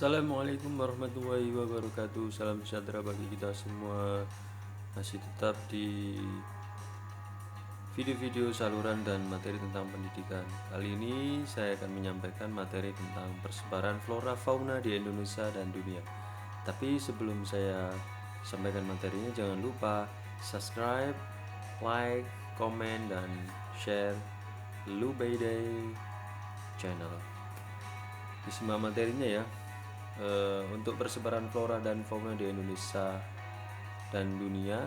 Assalamualaikum warahmatullahi wabarakatuh. Salam sejahtera bagi kita semua. Masih tetap di video-video saluran dan materi tentang pendidikan. Kali ini saya akan menyampaikan materi tentang persebaran flora fauna di Indonesia dan dunia. Tapi sebelum saya sampaikan materinya, jangan lupa subscribe, like, komen, dan share Lubayday channel. Disimak materinya ya. Untuk persebaran flora dan fauna di Indonesia dan dunia,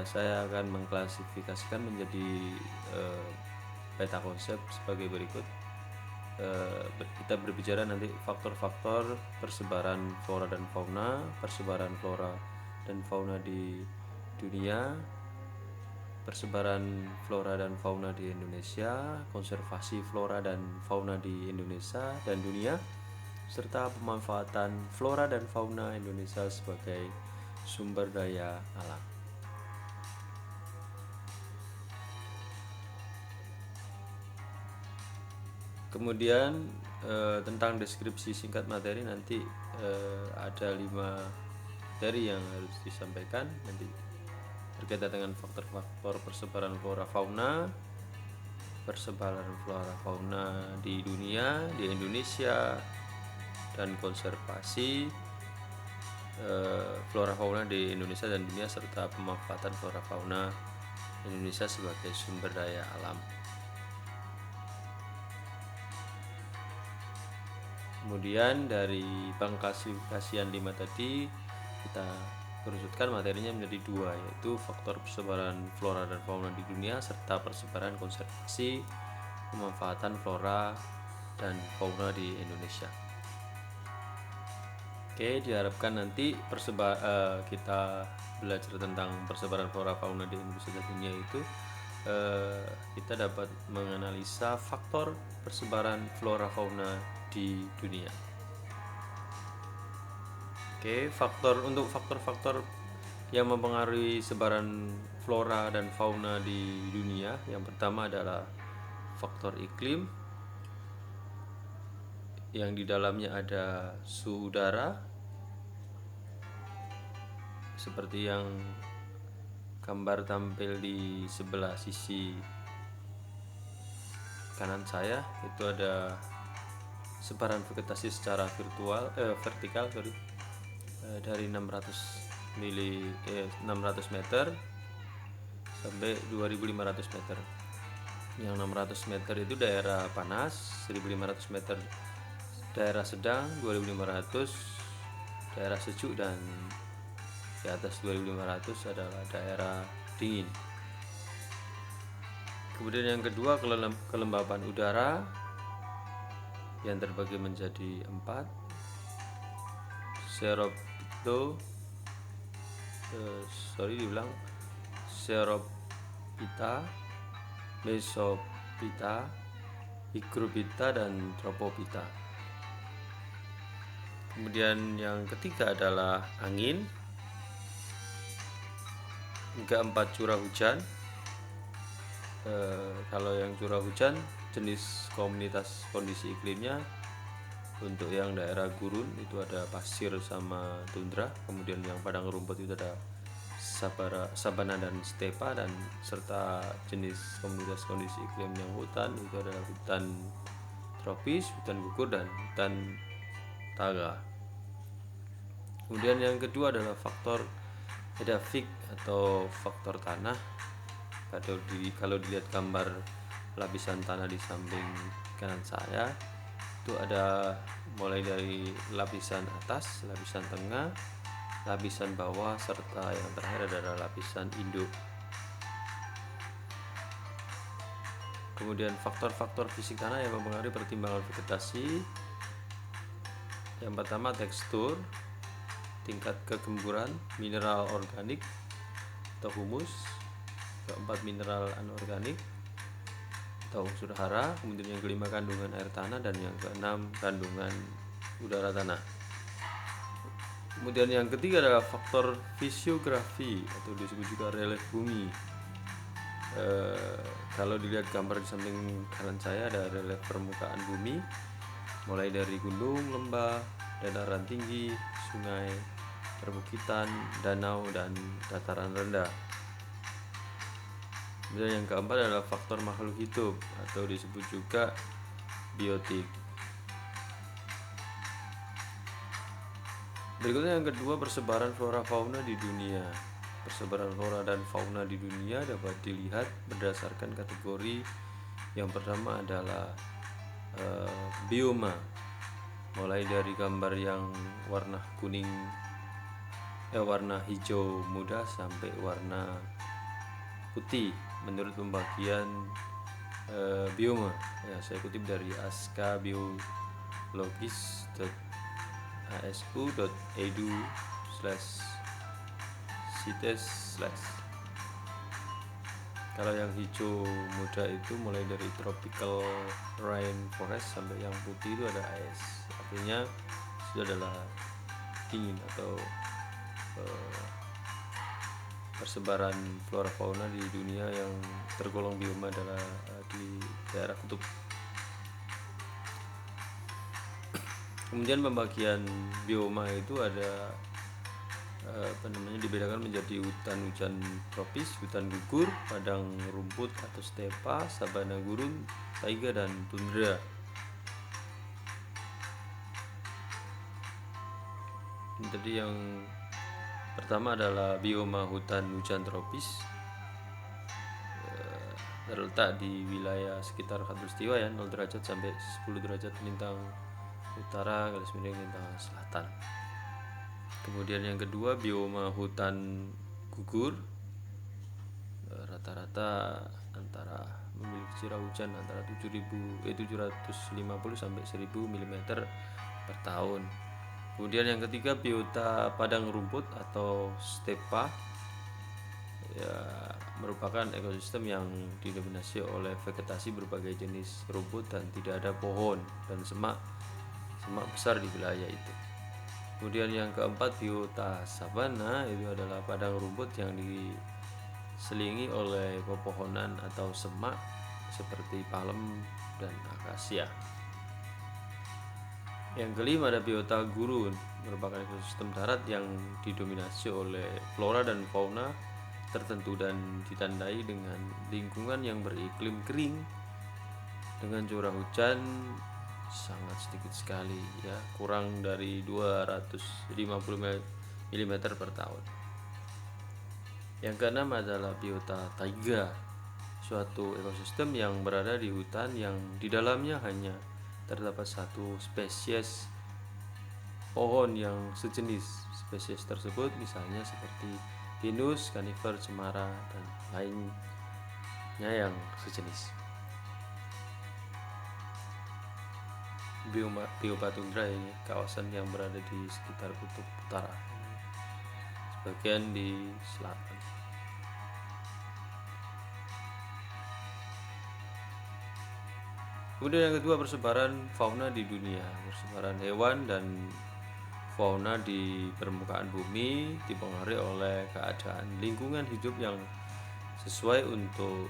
saya akan mengklasifikasikan menjadi peta konsep sebagai berikut. Kita berbicara nanti faktor-faktor persebaran flora dan fauna, persebaran flora dan fauna di dunia, persebaran flora dan fauna di Indonesia, konservasi flora dan fauna di Indonesia dan dunia, serta pemanfaatan flora dan fauna Indonesia sebagai sumber daya alam. Kemudian tentang deskripsi singkat materi nanti ada 5 materi yang harus disampaikan nanti berkaitan dengan faktor-faktor persebaran flora fauna, persebaran flora fauna di dunia, di Indonesia, dan konservasi flora fauna di Indonesia dan dunia serta pemanfaatan flora fauna Indonesia sebagai sumber daya alam. Kemudian dari pengklasifikasian 5 tadi kita kerucutkan materinya menjadi 2, yaitu faktor persebaran flora dan fauna di dunia serta persebaran konservasi pemanfaatan flora dan fauna di Indonesia. Oke, diharapkan nanti kita belajar tentang persebaran flora fauna di Indonesia dan dunia itu kita dapat menganalisa faktor persebaran flora fauna di dunia. Oke, untuk faktor-faktor yang mempengaruhi sebaran flora dan fauna di dunia, yang pertama adalah faktor iklim, yang di dalamnya ada suhu udara, seperti yang gambar tampil di sebelah sisi kanan saya. Itu ada sebaran vegetasi secara vertikal dari 600 meter sampai 2500 meter. Yang 600 meter itu daerah panas, 1500 meter daerah sedang, 2500 daerah sejuk, dan di atas 2500 adalah daerah dingin. Kemudian yang kedua, kelembapan udara yang terbagi menjadi 4, Xerophyta, Mesophyta, Hygrophita, dan Tropophyta. Kemudian yang ketiga adalah angin. Keempat, curah hujan. Kalau yang curah hujan jenis komunitas kondisi iklimnya, untuk yang daerah gurun itu ada pasir sama tundra. Kemudian yang padang rumput itu ada sabana dan stepa, dan serta jenis komunitas kondisi iklim yang hutan itu adalah hutan tropis, hutan gugur, dan hutan taiga. Kemudian yang kedua adalah faktor edafik atau faktor tanah. Kalau dilihat gambar lapisan tanah di samping kanan saya, itu ada mulai dari lapisan atas, lapisan tengah, lapisan bawah, serta yang terakhir adalah lapisan induk. Kemudian faktor-faktor fisik tanah yang mempengaruhi pertimbangan vegetasi, yang pertama tekstur, tingkat kegemburan, mineral organik atau humus, keempat mineral anorganik atau unsur hara, kemudian yang kelima kandungan air tanah, dan yang keenam kandungan udara tanah. Kemudian yang ketiga adalah faktor fisiografi atau disebut juga relief bumi. Kalau dilihat gambar di samping kanan saya ada relief permukaan bumi. mulai dari gunung, lembah, dataran tinggi, sungai, perbukitan, danau, dan dataran rendah. Kemudian yang keempat adalah faktor makhluk hidup atau disebut juga biotik. Berikutnya yang kedua, persebaran flora fauna di dunia. Persebaran flora dan fauna di dunia dapat dilihat berdasarkan kategori. Yang pertama adalah bioma, mulai dari gambar yang warna kuning, warna hijau muda sampai warna putih menurut pembagian bioma. Ya, saya kutip dari askabiologis.asu.edu/cites/. Kalau yang hijau muda itu mulai dari tropical rainforest sampai yang putih itu ada ice, artinya itu adalah dingin atau persebaran flora fauna di dunia yang tergolong bioma adalah di daerah kutub. Kemudian pembagian bioma itu ada dibedakan menjadi hutan hujan tropis, hutan gugur, padang rumput atau stepa, sabana gurun, taiga, dan tundra. Jadi yang pertama adalah bioma hutan hujan tropis, terletak di wilayah sekitar khatulistiwa ya, 0 derajat sampai 10 derajat lintang utara garis miring lintang selatan. Kemudian yang kedua, bioma hutan gugur, rata-rata antara memiliki curah hujan antara 750 sampai 1000 mm per tahun. Kemudian yang ketiga, biota padang rumput atau stepa, ya, merupakan ekosistem yang didominasi oleh vegetasi berbagai jenis rumput dan tidak ada pohon dan semak besar di wilayah itu. Kemudian yang keempat, biota sabana, itu adalah padang rumput yang diselingi oleh pepohonan atau semak seperti palem dan akasia. Yang kelima ada biota gurun, merupakan ekosistem darat yang didominasi oleh flora dan fauna tertentu dan ditandai dengan lingkungan yang beriklim kering dengan curah hujan sangat sedikit sekali, ya, kurang dari 250 mm per tahun. Yang keenam adalah biota taiga, suatu ekosistem yang berada di hutan yang di dalamnya hanya terdapat satu spesies pohon yang sejenis. Spesies tersebut misalnya seperti pinus, kanifer, cemara, dan lainnya yang sejenis. Bioma tundra ini kawasan yang berada di sekitar kutub utara, sebagian di selatan. Kemudian yang kedua, persebaran fauna di dunia. Persebaran hewan dan fauna di permukaan bumi dipengaruhi oleh keadaan lingkungan hidup yang sesuai untuk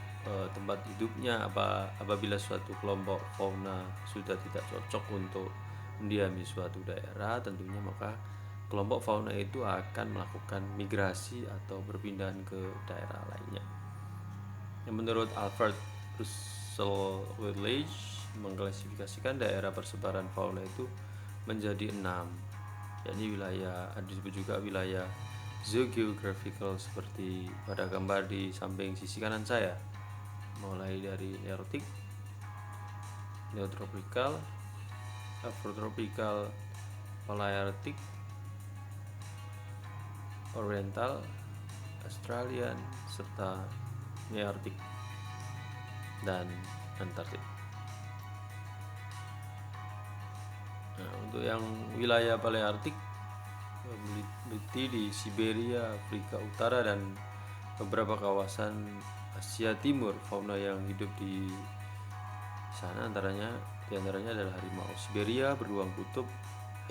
tempat hidupnya. Apabila suatu kelompok fauna sudah tidak cocok untuk mendiami suatu daerah, tentunya maka kelompok fauna itu akan melakukan migrasi atau perpindahan ke daerah lainnya. Menurut Alfred Russel Wallace mengklasifikasikan daerah persebaran fauna itu menjadi 6, yakni wilayah, disebut juga wilayah zoogeographical seperti pada gambar di samping sisi kanan saya, mulai dari nearctic, neotropical, afrotropical, palearctic, oriental, Australian, serta nearctic dan Antartik. Nah, untuk yang wilayah palearctic meliputi di Siberia, Afrika Utara, dan beberapa kawasan Asia Timur. Fauna yang hidup di sana diantaranya adalah harimau Siberia, beruang kutub,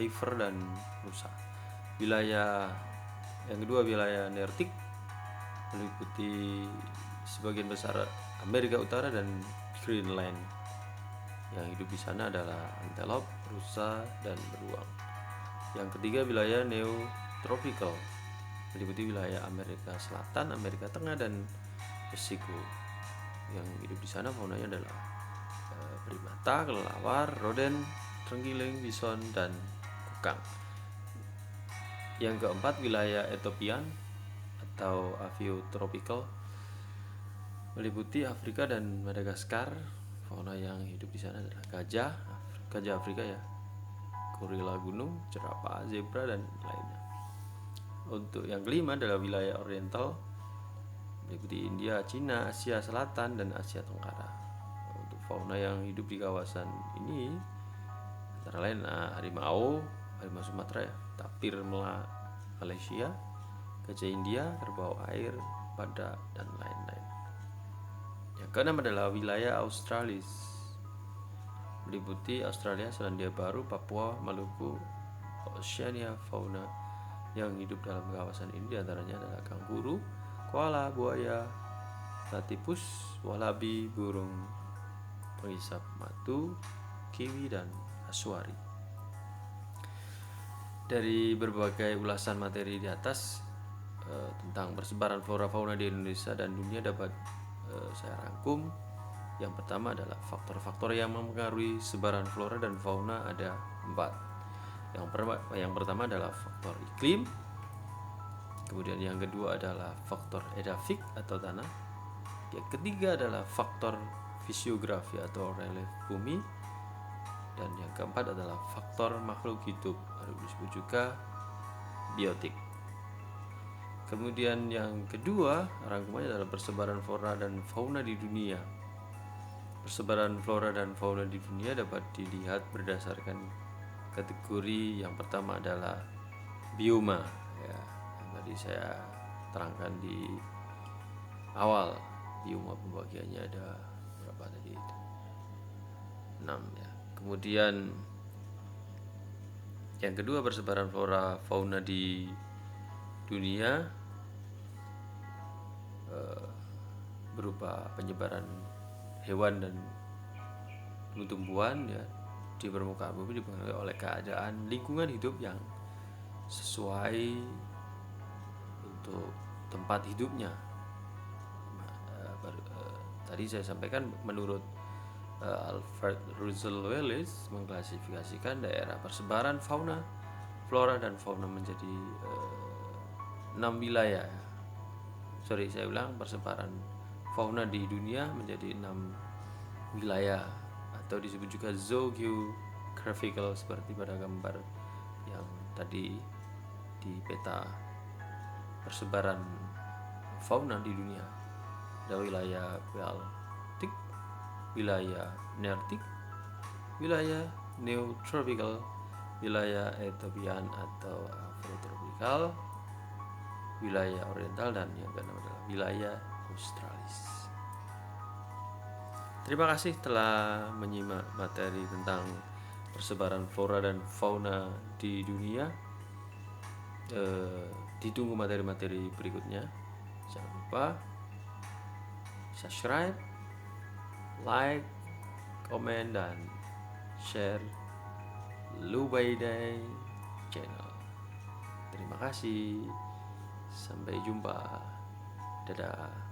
heifer, dan rusa. Wilayah yang kedua, wilayah nearctic, meliputi sebagian besar Amerika Utara dan Greenland. Yang hidup di sana adalah antelop, rusa, dan beruang. Yang ketiga wilayah neotropical, meliputi wilayah Amerika Selatan, Amerika Tengah, dan Meksiko. Yang hidup di sana faunanya adalah primata, kelelawar, rodent, terenggiling, bison, dan kukang. Yang keempat wilayah Ethiopian atau Aviotropical, meliputi Afrika dan Madagaskar. Fauna yang hidup di sana adalah gajah Afrika ya, gorila gunung, jerapah, zebra, dan lainnya. Untuk yang kelima adalah wilayah Oriental, meliputi India, Cina, Asia Selatan, dan Asia Tenggara. Untuk fauna yang hidup di kawasan ini antara lain harimau Sumatera ya, tapir Malaysia, gajah India, kerbau air, badak, dan lain-lain. Yang keenam adalah wilayah Australis, meliputi Australia, Selandia Baru, Papua, Maluku, Oceania. Fauna yang hidup dalam kawasan ini diantaranya adalah kanguru, koala, buaya, platypus, wallaby, burung pengisap matu, kiwi, dan kasuari. Dari berbagai ulasan materi di atas tentang persebaran flora fauna di Indonesia dan dunia dapat saya rangkum. Yang pertama adalah faktor-faktor yang mempengaruhi sebaran flora dan fauna ada 4. Yang pertama adalah faktor iklim, kemudian yang kedua adalah faktor edafik atau tanah, yang ketiga adalah faktor fisiografi atau relief bumi, dan yang keempat adalah faktor makhluk hidup atau disebut juga biotik. Kemudian yang kedua rangkumannya adalah persebaran flora dan fauna di dunia. Persebaran flora dan fauna di dunia dapat dilihat berdasarkan kategori. Yang pertama adalah bioma ya, yang tadi saya terangkan di awal. Bioma pembagiannya ada berapa tadi itu? 6 ya. Kemudian yang kedua persebaran flora fauna di dunia berupa penyebaran hewan dan tumbuhan ya di permukaan bumi dipengaruhi oleh keadaan lingkungan hidup yang sesuai untuk tempat hidupnya. Tadi saya sampaikan menurut Alfred Russel Wallace mengklasifikasikan daerah persebaran fauna, flora dan fauna menjadi 6 wilayah. Saya ulang, persebaran fauna di dunia menjadi 6 wilayah atau disebut juga zoogeographical seperti pada gambar yang tadi di peta persebaran fauna di dunia. Ada wilayah Baltik, wilayah Nearctic, wilayah Neotropical, wilayah Ethiopian atau Afrotropical, wilayah Oriental, dan yang keenam adalah wilayah Australis. Terima kasih telah menyimak materi tentang persebaran flora dan fauna di dunia. Ditunggu materi-materi berikutnya. Jangan lupa subscribe, like, komen, dan share Lubaidai Channel. Terima kasih. Sampai jumpa. Dadah.